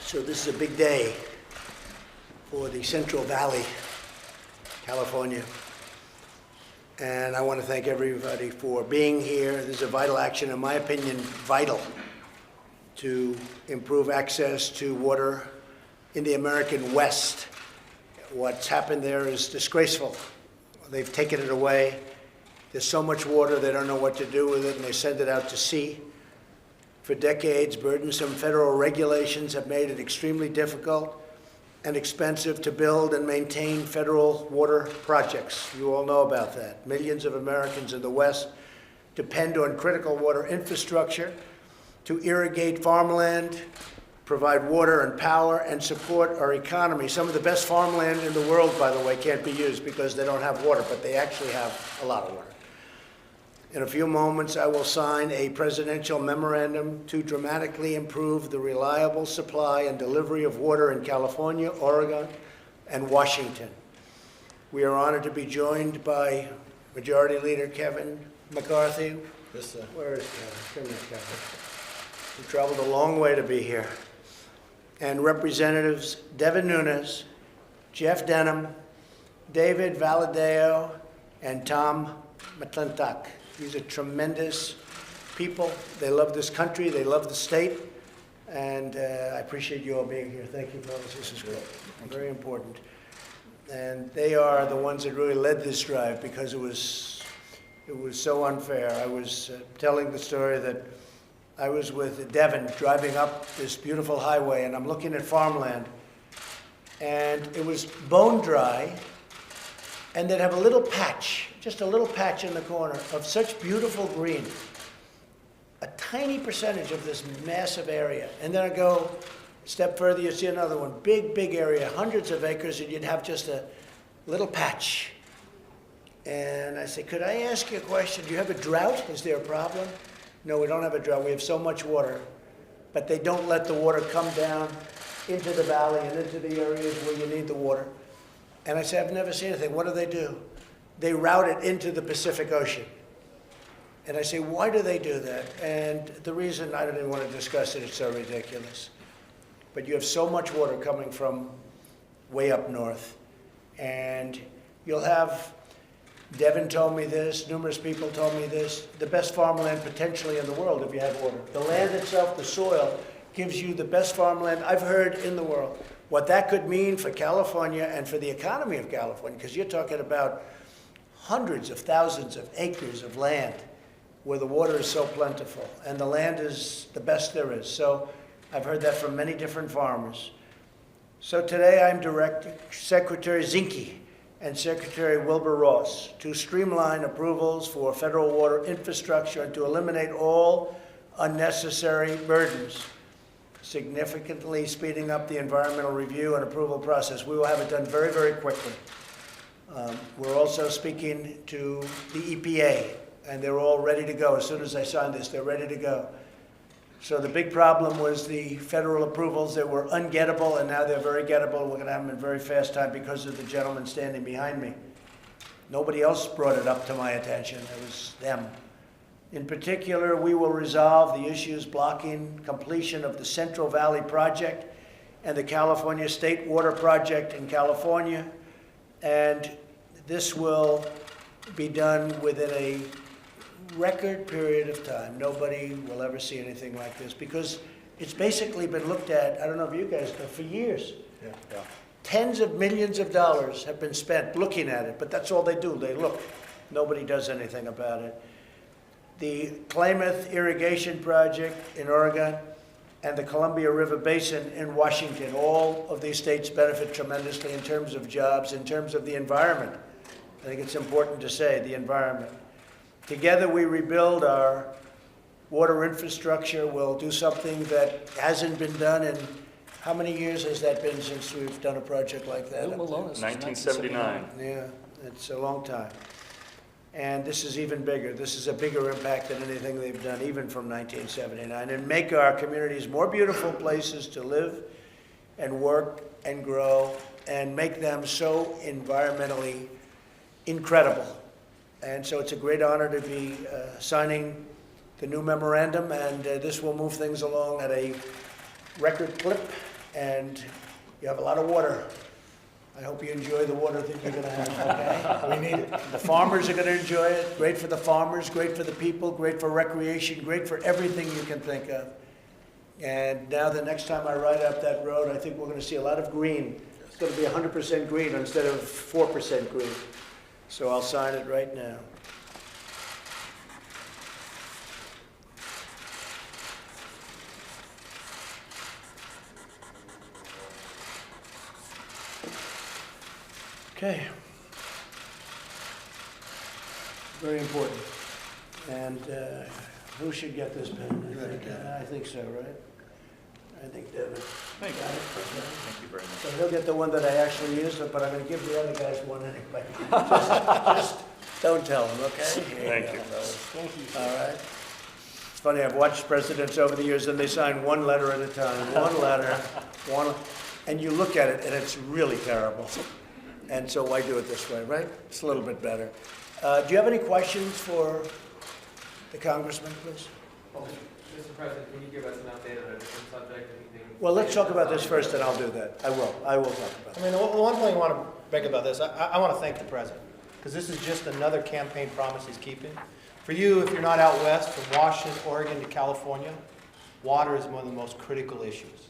So this is a big day for the Central Valley, California. And I want to thank everybody for being here. This is a vital action, in my opinion, vital to improve access to water in the American West. What's happened there is disgraceful. They've taken it away. There's so much water, they don't know what to do with it, and they send it out to sea. For decades, burdensome federal regulations have made it extremely difficult and expensive to build and maintain federal water projects. You all know about that. Millions of Americans in the West depend on critical water infrastructure to irrigate farmland, provide water and power, and support our economy. Some of the best farmland in the world, by the way, can't be used because they don't have water, but they actually have a lot of water. In a few moments, I will sign a presidential memorandum to dramatically improve the reliable supply and delivery of water in California, Oregon, and Washington. We are honored to be joined by Majority Leader Kevin McCarthy. Yes, sir. Where is Kevin? Come here, Kevin. He traveled a long way to be here. And Representatives Devin Nunes, Jeff Denham, David Valadeo, and Tom McClintock. These are tremendous people. They love this country. They love the state. And I appreciate you all being here. Thank you, fellas. This is great. Very important. And they are the ones that really led this drive because it was so unfair. I was telling the story that I was with Devin driving up this beautiful highway, and I'm looking at farmland. And it was bone dry, and they'd have a little patch, just a little patch in the corner of such beautiful green, a tiny percentage of this massive area. And then I go a step further, you see another one, big, big area, hundreds of acres, and you'd have just a little patch. And I said, could I ask you a question? Do you have a drought? Is there a problem? No, we don't have a drought. We have so much water, but they don't let the water come down into the valley and into the areas where you need the water. And I said, I've never seen anything. What do? They route it into the Pacific Ocean. And I say, why do they do that? And the reason, I don't even want to discuss it, it's so ridiculous. But you have so much water coming from way up north. And you'll have, Devin told me this, numerous people told me this, the best farmland potentially in the world if you have water. The land itself, the soil, gives you the best farmland I've heard in the world. What that could mean for California and for the economy of California, because you're talking about hundreds of thousands of acres of land where the water is so plentiful, and the land is the best there is. So I've heard that from many different farmers. So today I'm directing Secretary Zinke and Secretary Wilbur Ross to streamline approvals for federal water infrastructure and to eliminate all unnecessary burdens, significantly speeding up the environmental review and approval process. We will have it done very, very quickly. We're also speaking to the EPA, and they're all ready to go. As soon as I sign this, they're ready to go. So the big problem was the federal approvals that were ungettable, and now they're very gettable. We're going to have them in very fast time because of the gentleman standing behind me. Nobody else brought it up to my attention. It was them. In particular, we will resolve the issues blocking completion of the Central Valley Project and the California State Water Project in California. And this will be done within a record period of time. Nobody will ever see anything like this because it's basically been looked at, I don't know if you guys know, for years. Yeah. Tens of millions of dollars have been spent looking at it, but that's all they do. They look. Nobody does anything about it. The Klamath Irrigation Project in Oregon and the Columbia River Basin in Washington, all of these states benefit tremendously in terms of jobs, in terms of the environment. I think it's important to say, the environment. Together we rebuild our water infrastructure. We'll do something that hasn't been done in, how many years has that been since we've done a project like that? 1979. Yeah, it's a long time. And this is even bigger. This is a bigger impact than anything they've done, even from 1979, and make our communities more beautiful places to live and work and grow and make them so environmentally incredible. And so it's a great honor to be signing the new memorandum, and this will move things along at a record clip. and you have a lot of water. I hope you enjoy the water that you're going to have, okay? We need it. The farmers are going to enjoy it. Great for the farmers, great for the people, great for recreation, great for everything you can think of. And now the next time I ride up that road, I think we're going to see a lot of green. It's going to be 100% green instead of 4% green. So I'll sign it right now. Okay. Very important. And who should get this pen? I think so, right? I think Devin. Thank you. Thank you very much. So he'll get the one that I actually used, but I'm going to give the other guys one anyway. just don't tell him, okay? Thank you. Thank you. All right. It's funny, I've watched presidents over the years, and they sign one letter at a time, one letter, and you look at it, and it's really terrible. And so why do it this way, right? It's a little bit better. Do you have any questions for the congressman, please? Well, Mr. President, can you give us an update on a different subject? Anything? Well, let's talk about this first, and I'll do that. I will talk about it. I mean, the one thing I want to make about this, I want to thank the president, because this is just another campaign promise he's keeping. For you, if you're not out west, from Washington, Oregon to California, water is one of the most critical issues.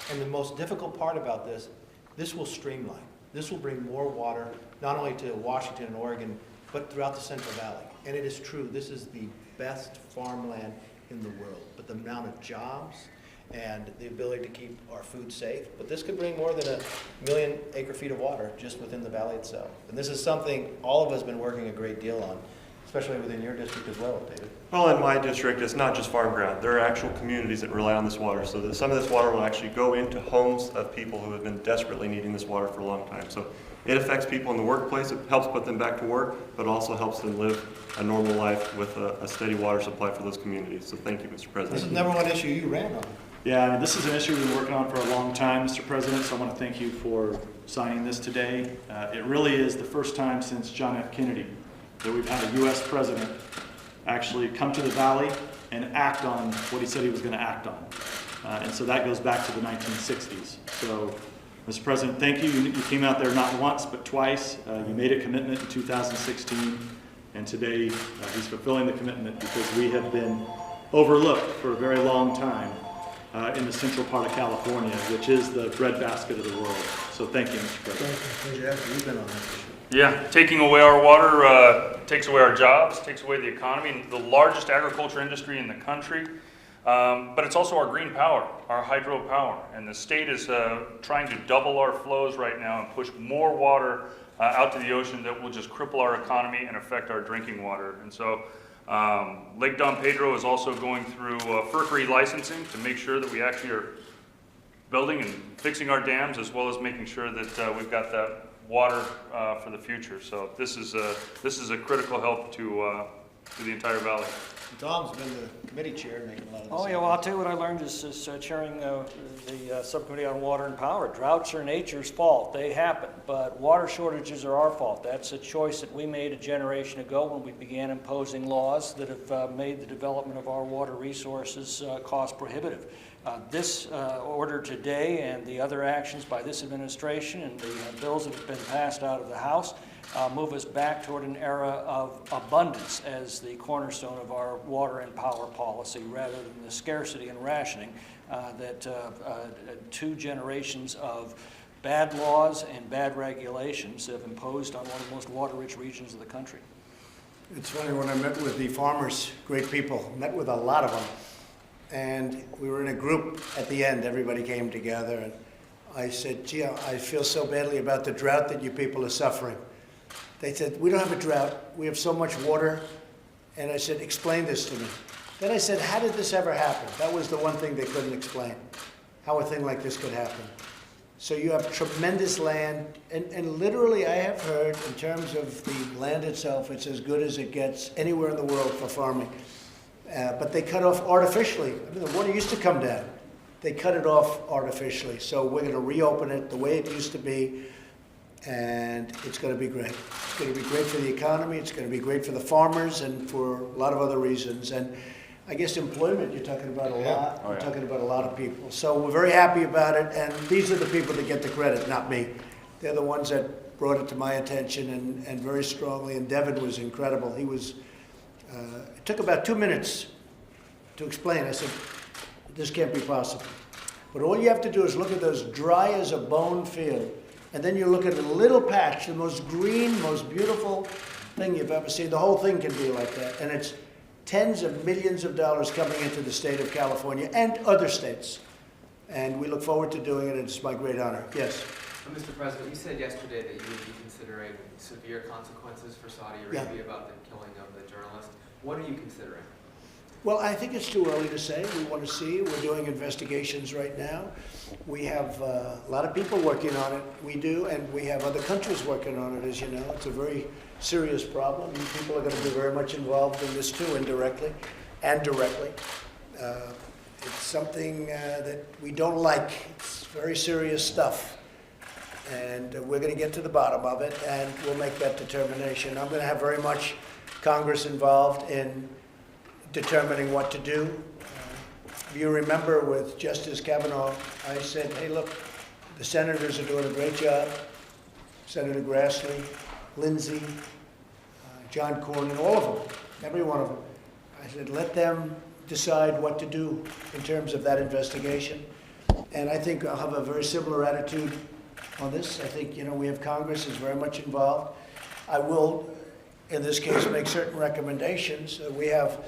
And the most difficult part about this will streamline. This will bring more water, not only to Washington and Oregon, but throughout the Central Valley. And it is true, this is the best farmland in the world. But the amount of jobs and the ability to keep our food safe, but this could bring more than 1 million acre-feet of water just within the valley itself. And this is something all of us have been working a great deal on, especially within your district as well, David. Well, in my district, it's not just farm ground. There are actual communities that rely on this water. So that some of this water will actually go into homes of people who have been desperately needing this water for a long time. So it affects people in the workplace. It helps put them back to work, but also helps them live a normal life with a steady water supply for those communities. So thank you, Mr. President. This is the number one issue you ran on. Yeah, I mean, this is an issue we've been working on for a long time, Mr. President, so I want to thank you for signing this today. It really is the first time since John F. Kennedy that we've had a U.S. president actually come to the Valley and act on what he said he was going to act on. And so that goes back to the 1960s. So, Mr. President, thank you. You came out there not once, but twice. You made a commitment in 2016, and today he's fulfilling the commitment because we have been overlooked for a very long time in the central part of California, which is the breadbasket of the world. So thank you, Mr. President. Thank you. You've been on that issue. Yeah, taking away our water takes away our jobs, takes away the economy, the largest agriculture industry in the country. But it's also our green power, our hydropower. And the state is trying to double our flows right now and push more water out to the ocean that will just cripple our economy and affect our drinking water. And so Lake Don Pedro is also going through FERC licensing to make sure that we actually are building and fixing our dams, as well as making sure that we've got that water for the future. So this is a critical help to the entire valley. Tom's been the committee chair making a lot of this. Oh, yeah, well, I'll tell you what I learned is chairing the Subcommittee on Water and Power. Droughts are nature's fault. They happen, but water shortages are our fault. That's a choice that we made a generation ago when we began imposing laws that have made the development of our water resources cost prohibitive. This order today and the other actions by this administration and the bills that have been passed out of the House move us back toward an era of abundance as the cornerstone of our water and power policy, rather than the scarcity and rationing that 2 generations of bad laws and bad regulations have imposed on one of the most water-rich regions of the country. It's funny, when I met with the farmers, great people, met with a lot of them, and we were in a group at the end, everybody came together, and I said, gee, I feel so badly about the drought that you people are suffering. They said, we don't have a drought, we have so much water. And I said, explain this to me. Then I said, how did this ever happen? That was the one thing they couldn't explain, how a thing like this could happen. So you have tremendous land, and literally I have heard, in terms of the land itself, it's as good as it gets anywhere in the world for farming. But they cut off artificially. I mean, the water used to come down. They cut it off artificially. So we're going to reopen it the way it used to be, and it's going to be great. It's going to be great for the economy. It's going to be great for the farmers and for a lot of other reasons. And I guess employment, you're talking about a lot. Oh, You're yeah. talking about a lot of people. So we're very happy about it, and these are the people that get the credit, not me. They're the ones that brought it to my attention and very strongly, and Devin was incredible. He was, it took about 2 minutes to explain. I said, this can't be possible. But all you have to do is look at those dry as a bone field, and then you look at a little patch, the most green, most beautiful thing you've ever seen. The whole thing can be like that, and it's tens of millions of dollars coming into the state of California and other states. And we look forward to doing it. It's my great honor. Yes. Mr. President, you said yesterday that you would be considering severe consequences for Saudi Yeah. Arabia about the killing of the journalist. What are you considering? Well, I think it's too early to say. We want to see. We're doing investigations right now. We have a lot of people working on it. We do, and we have other countries working on it, as you know. It's a very serious problem. People are going to be very much involved in this too, indirectly and directly. It's something that we don't like. It's very serious stuff. And we're going to get to the bottom of it, and we'll make that determination. I'm going to have very much Congress involved in determining what to do. If you remember with Justice Kavanaugh, I said, hey, look, the senators are doing a great job. Senator Grassley, Lindsey, John Cornyn, all of them, every one of them. I said, let them decide what to do in terms of that investigation. And I think I'll have a very similar attitude on this. I think, we have Congress is very much involved. I will, in this case, make certain recommendations. We have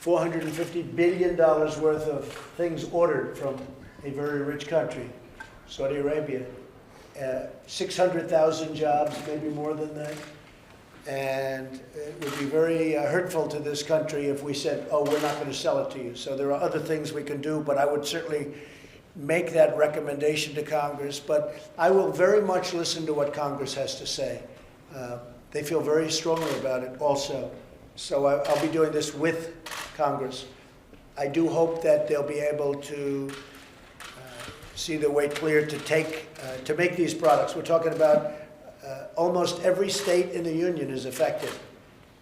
$450 billion worth of things ordered from a very rich country, Saudi Arabia. 600,000 jobs, maybe more than that. And it would be very hurtful to this country if we said, oh, we're not going to sell it to you. So there are other things we can do, but I would certainly make that recommendation to Congress. But I will very much listen to what Congress has to say. They feel very strongly about it also. So I'll be doing this with Congress. I do hope that they'll be able to see the way clear to make these products. We're talking about almost every state in the union is affected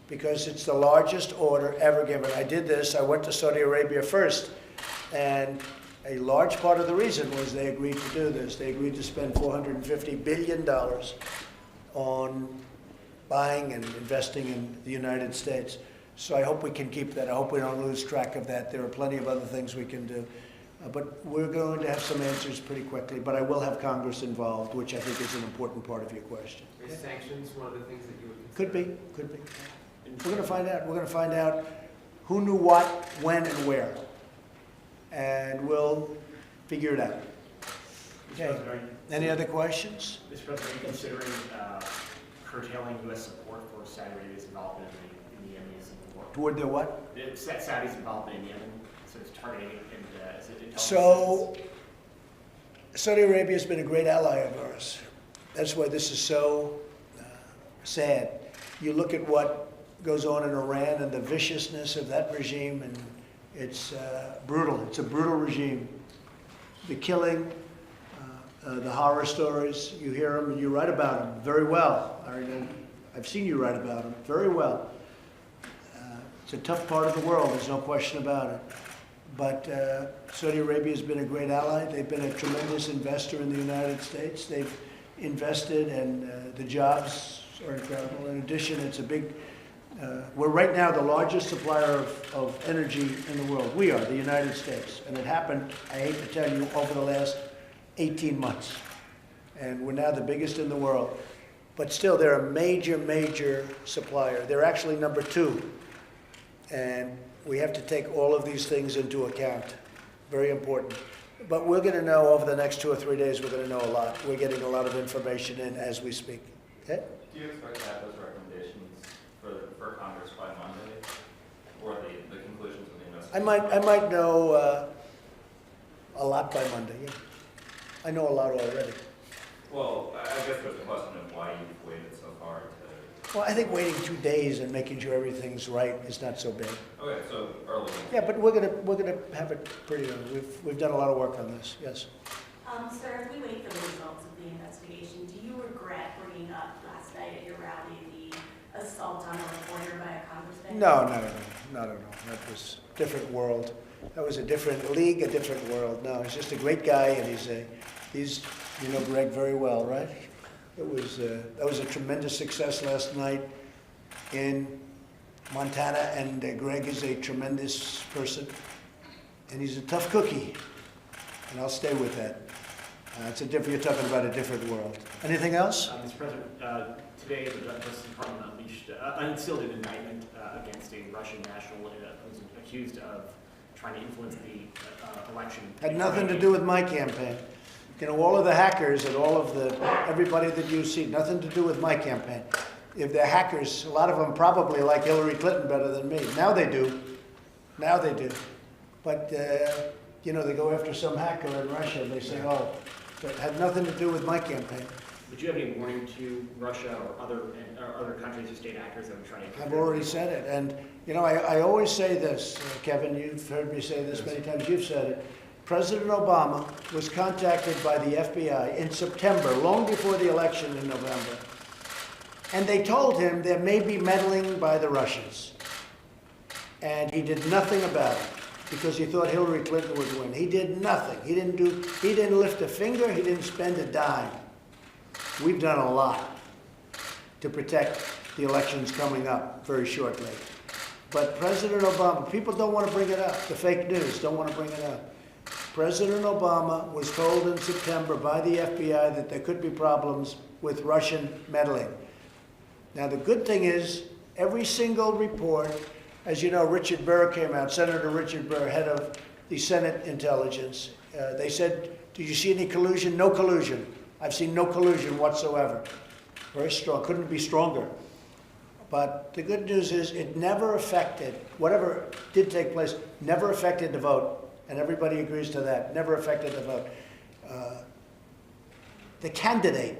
because it's the largest order ever given. I did this. I went to Saudi Arabia first, and a large part of the reason was they agreed to do this. They agreed to spend $450 billion on buying and investing in the United States. So I hope we can keep that. I hope we don't lose track of that. There are plenty of other things we can do. But we're going to have some answers pretty quickly. But I will have Congress involved, which I think is an important part of your question. Is sanctions one of the things that you would Could consider? be, could be. We're going to find out. We're going to find out who knew what, when, and where. And we'll figure it out. Okay. Any other questions? Mr. President, are you considering curtailing U.S. support for Saudi Arabia's involvement in the Yemen's war? Toward their what? Saudi's involvement in Yemen, so it's targeting and is it intelligence? So, Saudi Arabia has been a great ally of ours. That's why this is so sad. You look at what goes on in Iran and the viciousness of that regime, and it's brutal. It's a brutal regime. The killing, the horror stories, you hear them and you write about them very well. I've seen you write about them very well. It's a tough part of the world, there's no question about it. But Saudi Arabia has been a great ally. They've been a tremendous investor in the United States. They've invested, and the jobs are incredible. In addition, it's a big, we're right now the largest supplier of energy in the world. We are, the United States. And it happened, I hate to tell you, over the last 18 months. And we're now the biggest in the world. But still, they're a major, major supplier. They're actually number 2. And we have to take all of these things into account. Very important. But we're going to know over the next 2 or 3 days, we're going to know a lot. We're getting a lot of information in as we speak. Okay? Do you expect to have those recommendations for Congress by Monday, or the conclusions of the investigation? I might know a lot by Monday, yeah. I know a lot already. Well, I guess there's a question of why you've waited so far to... Well, I think waiting 2 days and making sure everything's right is not so big. Okay, so early. Yeah, but we're gonna have it pretty early. We've done a lot of work on this, yes. Sir, if we wait for the results of the investigation, do you regret bringing up last night at your rally the assault on a reporter by a congressman? No, not at all, not at all. That was a different world. That was a different league, a different world. No, he's just a great guy, and he's you know Greg very well, right? That was a tremendous success last night in Montana, and Greg is a tremendous person, and he's a tough cookie, and I'll stay with that. You're talking about a different world. Anything else? Mr. President, today the Justice Department unsealed an indictment against a Russian national who was accused of trying to influence the election. Had nothing to do with my campaign. You know, all of the hackers and everybody that you see, nothing to do with my campaign. If they're hackers, a lot of them probably like Hillary Clinton better than me. Now they do. Now they do. But, you know, they go after some hacker in Russia and they say, oh, it had nothing to do with my campaign. Would you have any warning to Russia or other countries or state actors that are trying to? I've already said it. And, you know, I always say this, Kevin, you've heard me say this many times, you've said it. President Obama was contacted by the FBI in September, long before the election in November. And they told him there may be meddling by the Russians. And he did nothing about it because he thought Hillary Clinton would win. He did nothing. He didn't lift a finger. He didn't spend a dime. We've done a lot to protect the elections coming up very shortly. But President Obama, people don't want to bring it up. The fake news don't want to bring it up. President Obama was told in September by the FBI that there could be problems with Russian meddling. Now, the good thing is, every single report, as you know, Richard Burr came out, Senator Richard Burr, head of the Senate Intelligence. They said, did you see any collusion? No collusion. I've seen no collusion whatsoever. Very strong, couldn't be stronger. But the good news is it never affected, whatever did take place, never affected the vote. And everybody agrees to that, never affected the vote. The candidate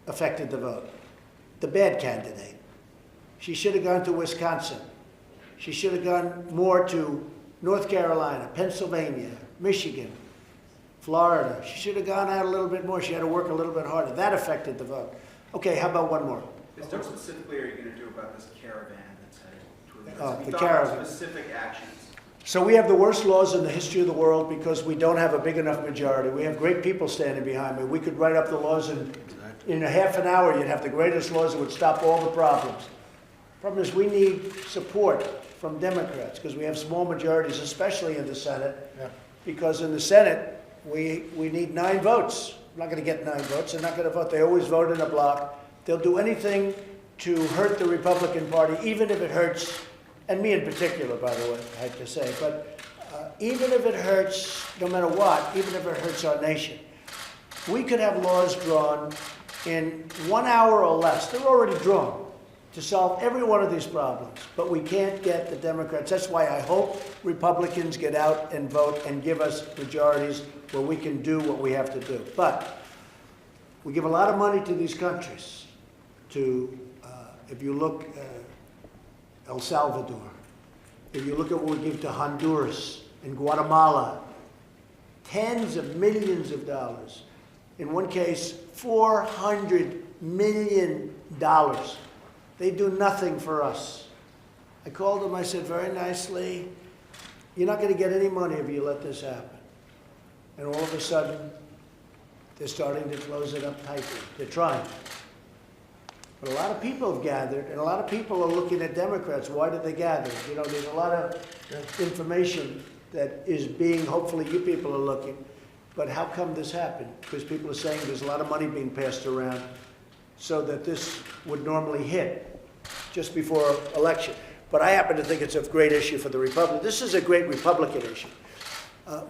affected the vote, the bad candidate. She should have gone to Wisconsin. She should have gone more to North Carolina, Pennsylvania, Michigan, Florida. She should have gone out a little bit more. She had to work a little bit harder. That affected the vote. Okay, how about one more? What specifically are you going to do about this caravan that's headed to Oh, the talk caravan. about specific actions. So we have the worst laws in the history of the world because we don't have a big enough majority. We have great people standing behind me. We could write up the laws in a half an hour. You'd have the greatest laws that would stop all the problems. Problem is we need support from Democrats because we have small majorities, especially in the Senate. Yeah. Because in the Senate, we need 9 votes. We're not going to get 9 votes. They're not going to vote. They always vote in a block. They'll do anything to hurt the Republican Party, even if it hurts, and me in particular, by the way, I have to say, but even if it hurts, no matter what, even if it hurts our nation, we could have laws drawn in 1 hour or less. They're already drawn to solve every one of these problems, but we can't get the Democrats. That's why I hope Republicans get out and vote and give us majorities where we can do what we have to do. But we give a lot of money to these countries. If you look El Salvador, if you look at what we give to Honduras and Guatemala, tens of millions of dollars. In one case, $400 million. They do nothing for us. I called them, I said very nicely, you're not going to get any money if you let this happen. And all of a sudden, they're starting to close it up tightly. They're trying. But a lot of people have gathered, and a lot of people are looking at Democrats. Why did they gather? You know, there's a lot of information that is being, hopefully you people are looking. But how come this happened? Because people are saying there's a lot of money being passed around so that this would normally hit just before election. But I happen to think it's a great issue for the Republicans. This is a great Republican issue.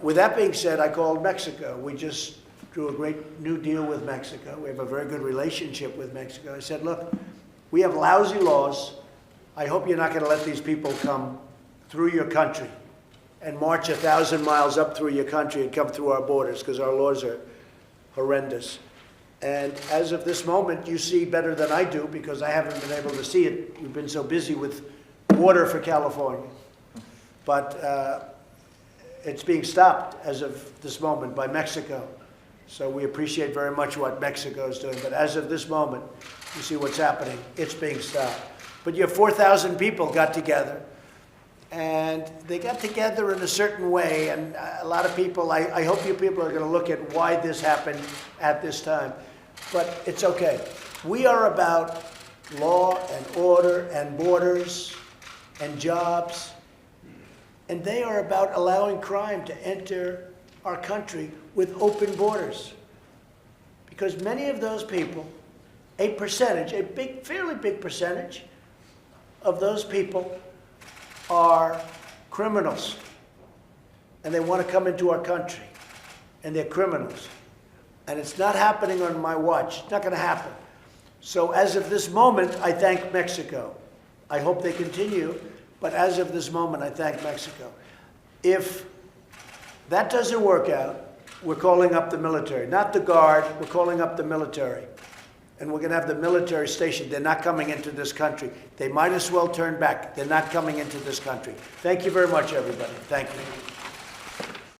With that being said, I called Mexico. We just drew a great new deal with Mexico. We have a very good relationship with Mexico. I said, look, we have lousy laws. I hope you're not going to let these people come through your country and march 1,000 miles up through your country and come through our borders because our laws are horrendous. And as of this moment, you see better than I do because I haven't been able to see it. You've been so busy with water for California. But it's being stopped as of this moment by Mexico. So we appreciate very much what Mexico is doing. But as of this moment, you see what's happening. It's being stopped. but your 4,000 people got together. And they got together in a certain way, and a lot of people, I hope you people are going to look at why this happened at this time. But it's okay. We are about law and order and borders and jobs, and they are about allowing crime to enter our country with open borders. Because many of those people, a percentage, a big, fairly big percentage of those people are criminals, and they want to come into our country, and they're criminals. And it's not happening on my watch. It's not going to happen. So as of this moment, I thank Mexico. I hope they continue, but as of this moment, I thank Mexico. If that doesn't work out, we're calling up the military. Not the Guard, we're calling up the military. And we're going to have the military stationed. They're not coming into this country. They might as well turn back. They're not coming into this country. Thank you very much, everybody. Thank you.